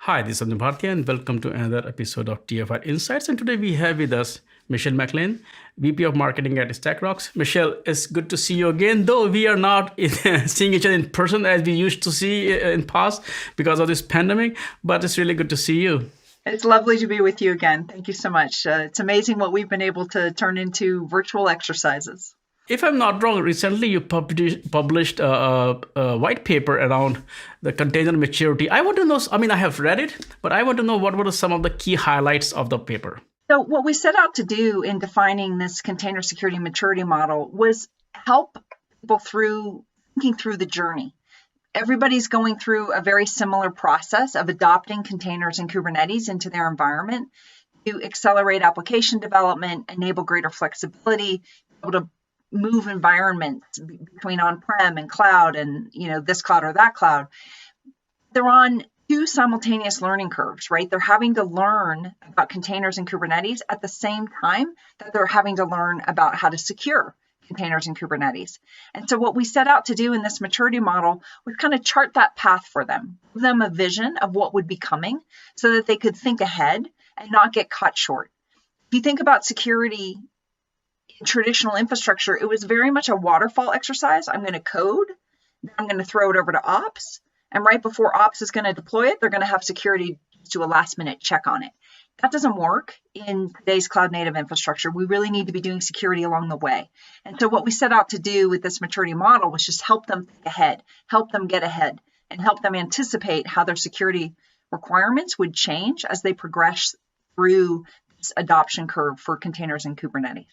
Hi, this is Bhartia and welcome to another episode of TFiR Insights. And today we have with us Michelle McLean, VP of Marketing at StackRox. Michelle, it's good to see you again, though we are not seeing each other in person as we used to see in past because of this pandemic, but it's really good to see you. It's lovely to be with you again. Thank you so much. It's amazing what we've been able to turn into virtual exercises. If I'm not wrong, recently you published a white paper around the container maturity. I want to know, I have read it, but I want to know what were some of the key highlights of the paper. So what we set out to do in defining this container security maturity model was help people thinking through the journey. Everybody's going through a very similar process of adopting containers and Kubernetes into their environment to accelerate application development, enable greater flexibility, able to move environments between on-prem and cloud and this cloud or that cloud. They're on two simultaneous learning curves, right? They're having to learn about containers and Kubernetes at the same time that they're having to learn about how to secure containers and Kubernetes. And so what we set out to do in this maturity model was kind of chart that path for them, give them a vision of what would be coming so that they could think ahead and not get caught short. If you think about security in traditional infrastructure, it was very much a waterfall exercise. I'm going to code, then I'm going to throw it over to ops, and right before ops is going to deploy it, they're going to have security do a last minute check on it. That doesn't work in today's cloud native infrastructure. We really need to be doing security along the way. And so what we set out to do with this maturity model was just help them think ahead, help them get ahead, and help them anticipate how their security requirements would change as they progress through this adoption curve for containers and Kubernetes.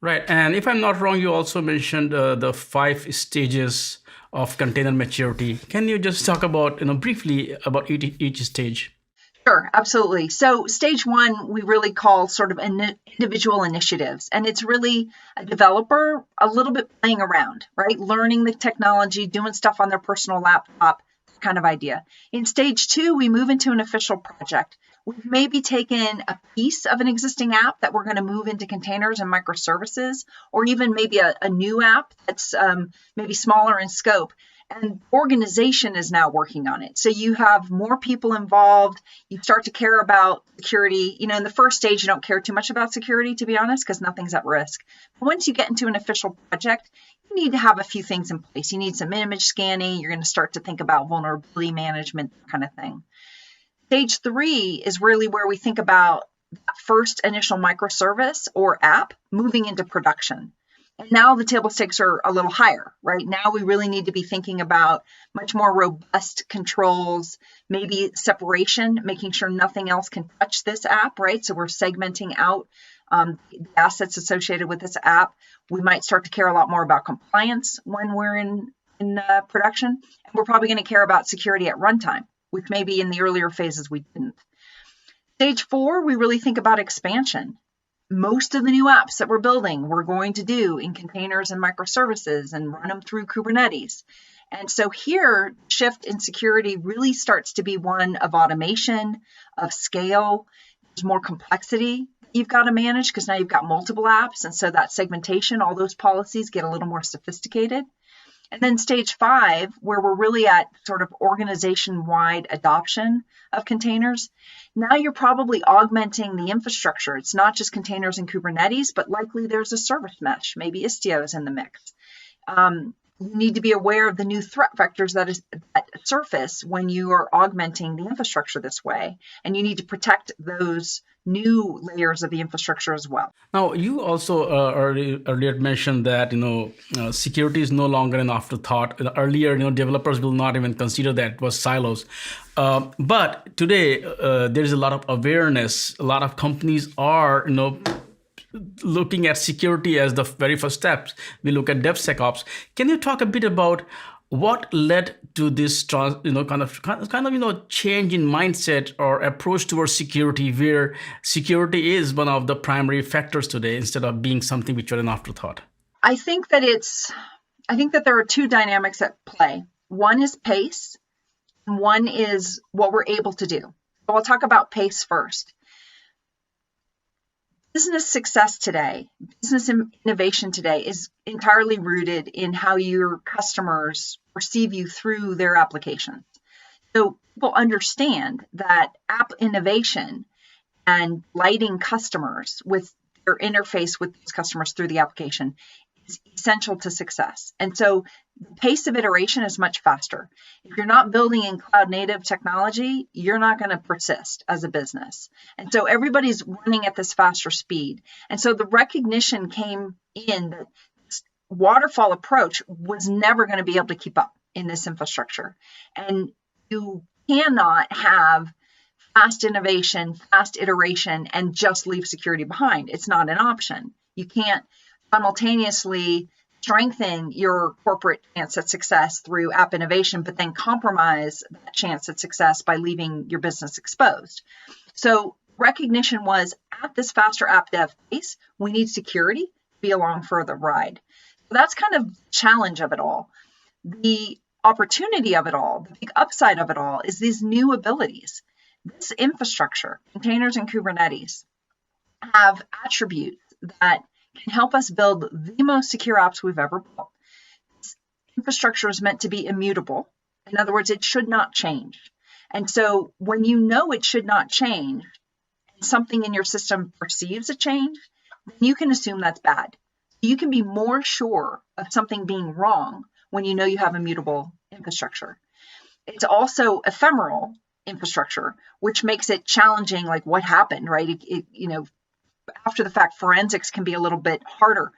Right. And if I'm not wrong, you also mentioned the 5 stages of container maturity. Can you just talk about, briefly about each stage? Sure, absolutely. So stage 1, we really call sort of individual initiatives. And it's really a developer a little bit playing around, right? Learning the technology, doing stuff on their personal laptop, kind of idea. In stage 2, we move into an official project. We've maybe taken a piece of an existing app that we're going to move into containers and microservices, or even maybe a new app that's maybe smaller in scope. And organization is now working on it. So you have more people involved. You start to care about security. In the first stage, you don't care too much about security, to be honest, because nothing's at risk. But once you get into an official project, you need to have a few things in place. You need some image scanning. You're going to start to think about vulnerability management, kind of thing. Stage 3 is really where we think about that first initial microservice or app moving into production. And now the table stakes are a little higher, right? Now we really need to be thinking about much more robust controls, maybe separation, making sure nothing else can touch this app, right? So we're segmenting out the assets associated with this app. We might start to care a lot more about compliance when we're in production. And we're probably going to care about security at runtime, which maybe in the earlier phases we didn't. Stage 4, we really think about expansion. Most of the new apps that we're building, we're going to do in containers and microservices and run them through Kubernetes. And so here, shift in security really starts to be one of automation, of scale. There's more complexity you've got to manage because now you've got multiple apps. And so that segmentation, all those policies get a little more sophisticated. And then stage 5, where we're really at sort of organization-wide adoption of containers. Now you're probably augmenting the infrastructure. It's not just containers and Kubernetes, but likely there's a service mesh. Maybe Istio is in the mix. You need to be aware of the new threat vectors that surface when you are augmenting the infrastructure this way. And you need to protect those new layers of the infrastructure as well. Now, you also earlier mentioned that security is no longer an afterthought. Earlier, developers will not even consider that it was silos. But today, there is a lot of awareness. A lot of companies are, looking at security as the very first steps. We look at DevSecOps. Can you talk a bit about what led to this, change in mindset or approach towards security, where security is one of the primary factors today instead of being something which are an afterthought? I think that there are two dynamics at play. One is pace, and one is what we're able to do. So I'll talk about pace first. Business success today, business innovation today is entirely rooted in how your customers perceive you through their applications. So people understand that app innovation and delighting customers with their interface with those customers through the application is essential to success. And so the pace of iteration is much faster. If you're not building in cloud native technology, you're not going to persist as a business. And so everybody's running at this faster speed. And so the recognition came in that this waterfall approach was never going to be able to keep up in this infrastructure. And you cannot have fast innovation, fast iteration, and just leave security behind. It's not an option. You can't simultaneously strengthen your corporate chance at success through app innovation, but then compromise that chance at success by leaving your business exposed. So recognition was, at this faster app dev pace, we need security to be along for the ride. So that's kind of the challenge of it all. The opportunity of it all, the big upside of it all, is these new abilities. This infrastructure, containers and Kubernetes, have attributes that can help us build the most secure apps we've ever built. This infrastructure is meant to be immutable. In other words, it should not change. And so when you know it should not change, and something in your system perceives a change, then you can assume that's bad. You can be more sure of something being wrong when you know you have immutable infrastructure. It's also ephemeral infrastructure, which makes it challenging, like what happened, right? After the fact, forensics can be a little bit harder.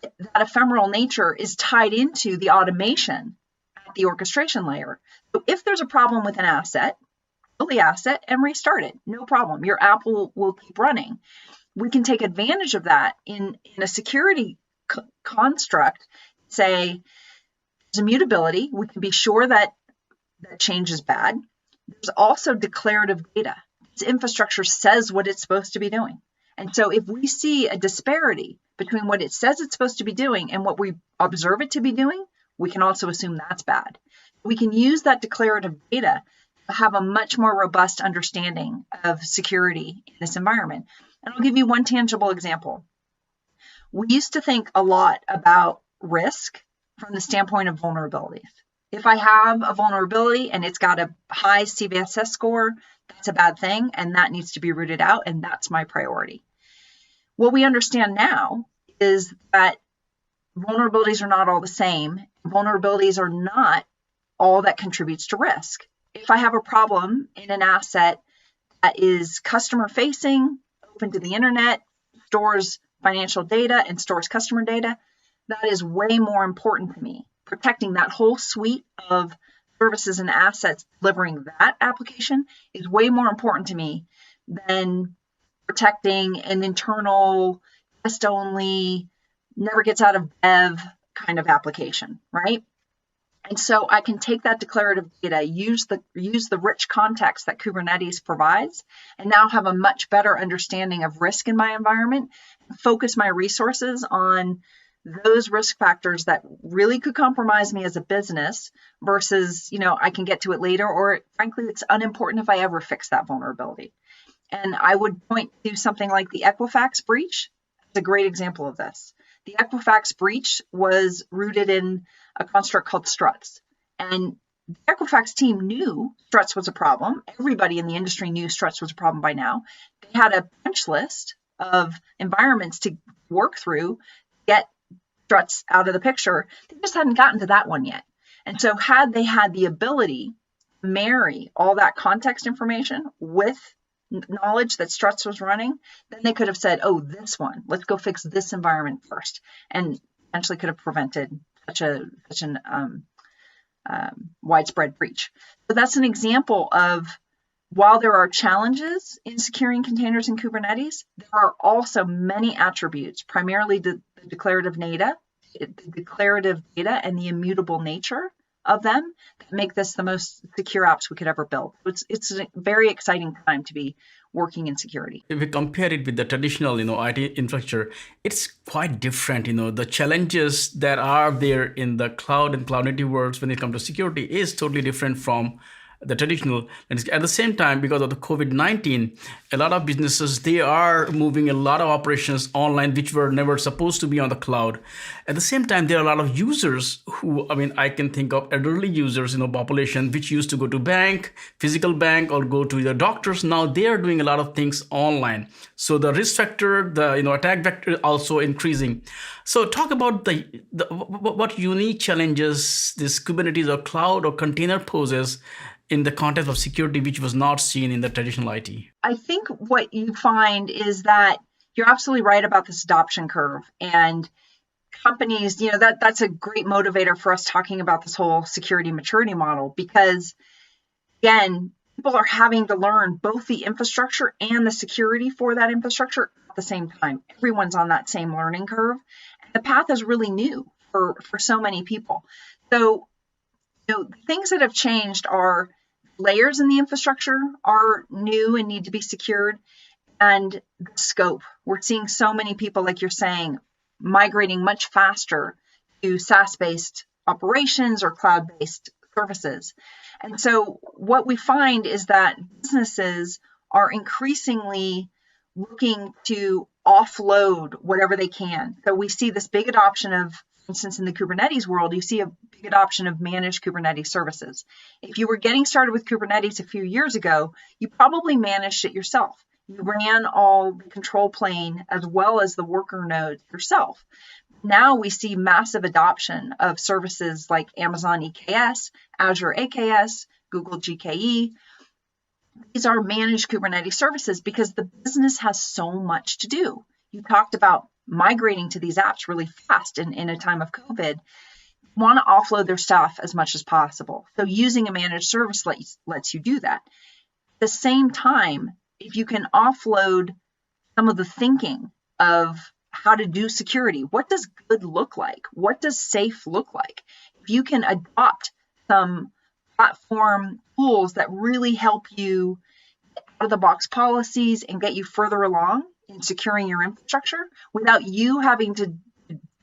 That ephemeral nature is tied into the automation at the orchestration layer. So if there's a problem with an asset, kill the asset and restart it. No problem. Your app will keep running. We can take advantage of that in a security construct. Say, there's immutability. We can be sure that change is bad. There's also declarative data. This infrastructure says what it's supposed to be doing. And so if we see a disparity between what it says it's supposed to be doing and what we observe it to be doing, we can also assume that's bad. We can use that declarative data to have a much more robust understanding of security in this environment. And I'll give you one tangible example. We used to think a lot about risk from the standpoint of vulnerabilities. If I have a vulnerability and it's got a high CVSS score, that's a bad thing, and that needs to be rooted out, and that's my priority. What we understand now is that vulnerabilities are not all the same. Vulnerabilities are not all that contributes to risk. If I have a problem in an asset that is customer-facing, open to the internet, stores financial data, and stores customer data, that is way more important to me. Protecting that whole suite of services and assets delivering that application is way more important to me than protecting an internal, test-only, never gets out of dev kind of application, right? And so I can take that declarative data, use the rich context that Kubernetes provides, and now have a much better understanding of risk in my environment, and focus my resources on those risk factors that really could compromise me as a business versus, I can get to it later, or frankly, it's unimportant if I ever fix that vulnerability. And I would point to something like the Equifax breach as a great example of this. The Equifax breach was rooted in a construct called struts. And the Equifax team knew struts was a problem. Everybody in the industry knew struts was a problem by now. They had a punch list of environments to work through, get struts out of the picture. They just hadn't gotten to that one yet. And so had they had the ability to marry all that context information with knowledge that struts was running, then they could have said, oh, this one, let's go fix this environment first, and potentially could have prevented such an widespread breach. So that's an example of, while there are challenges in securing containers in Kubernetes, there are also many attributes, primarily the declarative data and the immutable nature of them, that make this the most secure apps we could ever build. It's a very exciting time to be working in security. If we compare it with the traditional, IT infrastructure, it's quite different. The challenges that are there in the cloud and cloud native worlds when it comes to security is totally different from the traditional landscape. At the same time, because of the COVID-19, a lot of businesses, they are moving a lot of operations online, which were never supposed to be on the cloud. At the same time, there are a lot of users who, I mean, I can think of elderly users, population, which used to go to bank, physical bank, or go to the doctors. Now they are doing a lot of things online. So the risk factor, the attack vector also increasing. So talk about what unique challenges this Kubernetes or cloud or container poses in the context of security, which was not seen in the traditional IT. I think what you find is that you're absolutely right about this adoption curve, and companies, that's a great motivator for us talking about this whole security maturity model, because again, people are having to learn both the infrastructure and the security for that infrastructure at the same time. Everyone's on that same learning curve, and the path is really new for so many people. So things that have changed are layers in the infrastructure are new and need to be secured, and the scope. We're seeing so many people, like you're saying, migrating much faster to SaaS-based operations or cloud-based services. And so what we find is that businesses are increasingly looking to offload whatever they can. So we see this big adoption of, for instance, in the Kubernetes world, you see a big adoption of managed Kubernetes services. If you were getting started with Kubernetes a few years ago, you probably managed it yourself. You ran all the control plane as well as the worker nodes yourself. Now we see massive adoption of services like Amazon EKS, Azure AKS, Google GKE. These are managed Kubernetes services because the business has so much to do. You talked about migrating to these apps really fast in a time of COVID. Want to offload their stuff as much as possible. So using a managed service lets you do that. At the same time, if you can offload some of the thinking of how to do security, what does good look like? What does safe look like? If you can adopt some platform tools that really help you out of the box policies and get you further along in securing your infrastructure without you having to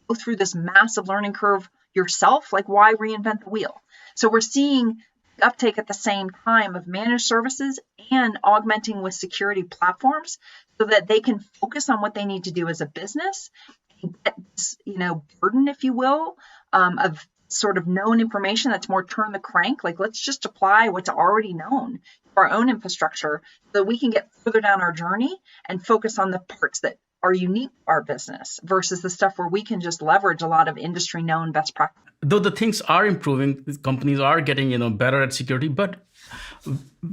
go through this massive learning curve yourself, like why reinvent the wheel? So we're seeing uptake at the same time of managed services and augmenting with security platforms so that they can focus on what they need to do as a business and get this, burden, if you will, of sort of known information that's more turn the crank. Like, let's just apply what's already known to our own infrastructure so that we can get further down our journey and focus on the parts that are unique to our business versus the stuff where we can just leverage a lot of industry known best practices. Though the things are improving, companies are getting better at security, but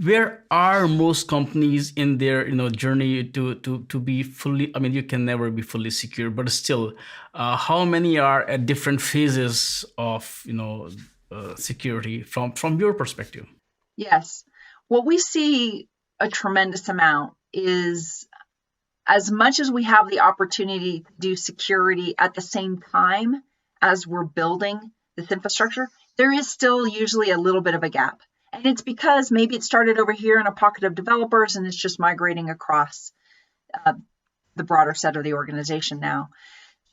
where are most companies in their journey to be fully, I mean, you can never be fully secure, but still, how many are at different phases of security from your perspective? Yes, what we see a tremendous amount is, as much as we have the opportunity to do security at the same time as we're building this infrastructure, there is still usually a little bit of a gap. And it's because maybe it started over here in a pocket of developers and it's just migrating across the broader set of the organization now.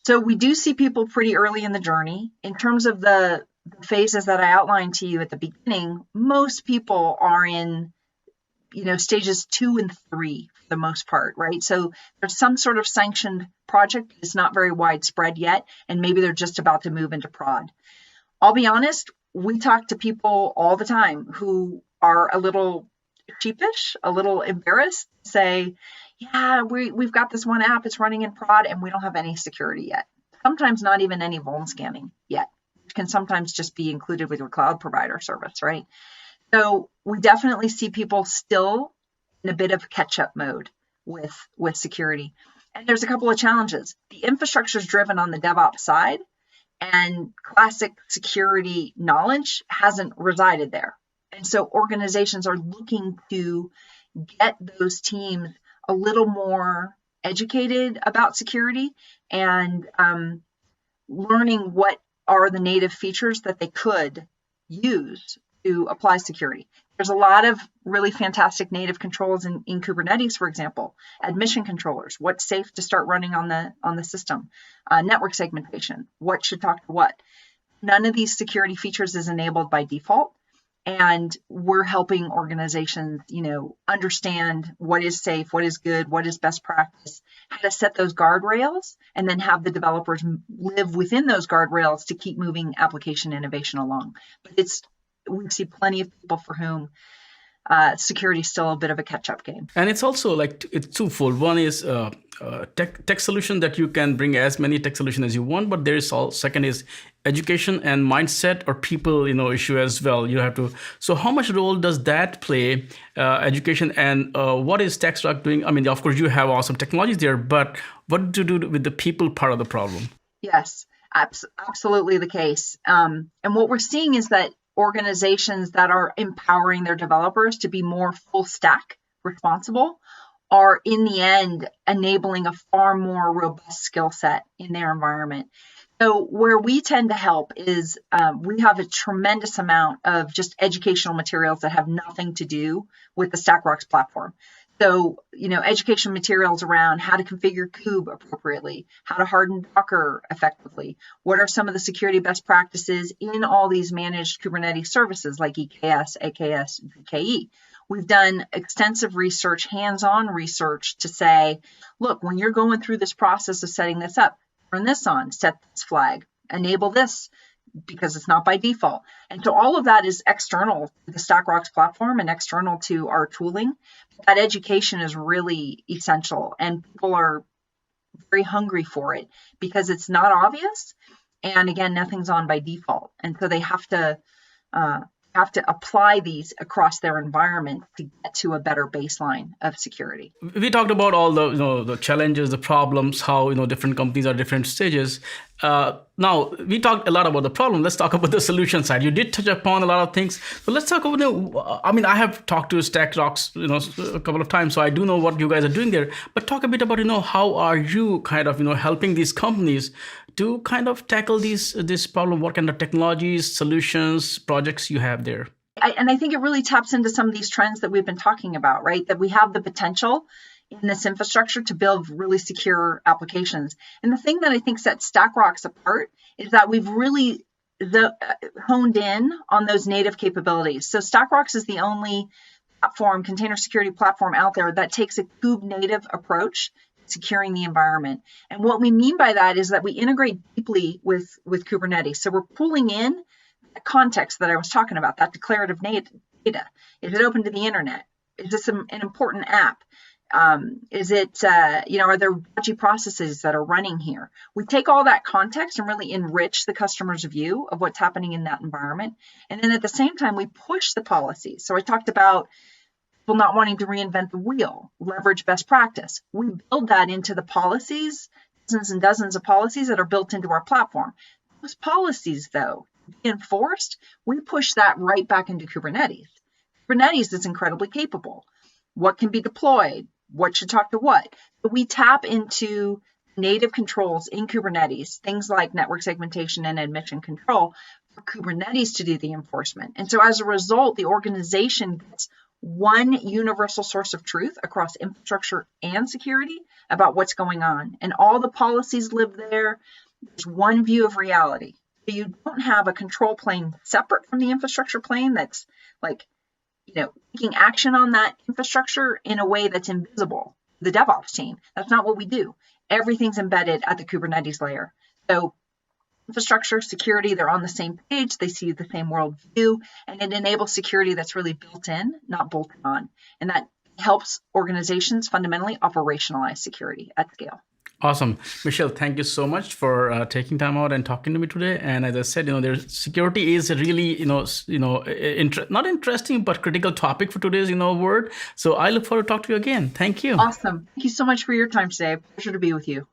So we do see people pretty early in the journey. In terms of the phases that I outlined to you at the beginning, most people are in stages 2 and 3 for the most part, right? So there's some sort of sanctioned project. It's not very widespread yet, and maybe they're just about to move into prod. I'll be honest, we talk to people all the time who are a little sheepish, a little embarrassed, say, yeah, we've got this one app, it's running in prod, and we don't have any security yet. Sometimes not even any vuln scanning yet, which can sometimes just be included with your cloud provider service, right? So we definitely see people still in a bit of catch-up mode with security. And there's a couple of challenges. The infrastructure is driven on the DevOps side, and classic security knowledge hasn't resided there. And so organizations are looking to get those teams a little more educated about security and learning what are the native features that they could use to apply security. There's a lot of really fantastic native controls in Kubernetes, for example, admission controllers, what's safe to start running on the system, network segmentation, what should talk to what. None of these security features is enabled by default. And we're helping organizations, understand what is safe, what is good, what is best practice, how to set those guardrails, and then have the developers live within those guardrails to keep moving application innovation along. But we see plenty of people for whom security is still a bit of a catch-up game. And it's also it's twofold. One is tech solution that you can bring as many tech solutions as you want, but there is second is education and mindset or people issue as well. You have to. So how much role does that play? Education and what is StackRox doing? I mean, of course you have awesome technologies there, but what do you do with the people part of the problem? Yes, absolutely the case. And what we're seeing is that organizations that are empowering their developers to be more full stack responsible are in the end enabling a far more robust skill set in their environment. So where we tend to help is we have a tremendous amount of just educational materials that have nothing to do with the StackRox platform. So, education materials around how to configure kube appropriately, how to harden Docker effectively. What are some of the security best practices in all these managed Kubernetes services like EKS, AKS, VKE? We've done extensive research, hands-on research to say, look, when you're going through this process of setting this up, turn this on, set this flag, enable this, because it's not by default. And so all of that is external to the StackRox platform and external to our tooling. That education is really essential, and people are very hungry for it because it's not obvious. And again, nothing's on by default. And so they have to apply these across their environment to get to a better baseline of security. We talked about all the the challenges, the problems, how different companies are at different stages. Now we talked a lot about the problem. Let's talk about the solution side. You did touch upon a lot of things, but let's talk about. I mean, I have talked to StackRox a couple of times, so I do know what you guys are doing there. But talk a bit about how are you kind of helping these companies to kind of tackle this problem? What kind of technologies, solutions, projects you have there? And I think it really taps into some of these trends that we've been talking about, right? That we have the potential in this infrastructure to build really secure applications. And the thing that I think sets StackRox apart is that we've really honed in on those native capabilities. So StackRox is the only container security platform out there that takes a kube native approach securing the environment. And what we mean by that is that we integrate deeply with Kubernetes. So we're pulling in the context that I was talking about, that declarative data. Is it open to the internet? Is this an important app? Is it, are there dodgy processes that are running here? We take all that context and really enrich the customer's view of what's happening in that environment. And then at the same time, we push the policies. So I talked about people not wanting to reinvent the wheel, leverage best practice. We build that into the policies, dozens and dozens of policies that are built into our platform. Those policies, though, to be enforced, we push that right back into Kubernetes. Kubernetes is incredibly capable. What can be deployed? What should talk to what? But we tap into native controls in Kubernetes, things like network segmentation and admission control, for Kubernetes to do the enforcement. And so as a result, the organization gets one universal source of truth across infrastructure and security about what's going on. And all the policies live there. There's one view of reality. So you don't have a control plane separate from the infrastructure plane that's taking action on that infrastructure in a way that's invisible to the DevOps team. That's not what we do. Everything's embedded at the Kubernetes layer. So infrastructure, security, they're on the same page. They see the same worldview, and it enables security that's really built in, not bolted on. And that helps organizations fundamentally operationalize security at scale. Awesome. Michelle, thank you so much for taking time out and talking to me today. And as I said, there's security is a really, not interesting, but critical topic for today's, world. So I look forward to talk to you again. Thank you. Awesome. Thank you so much for your time today. Pleasure to be with you.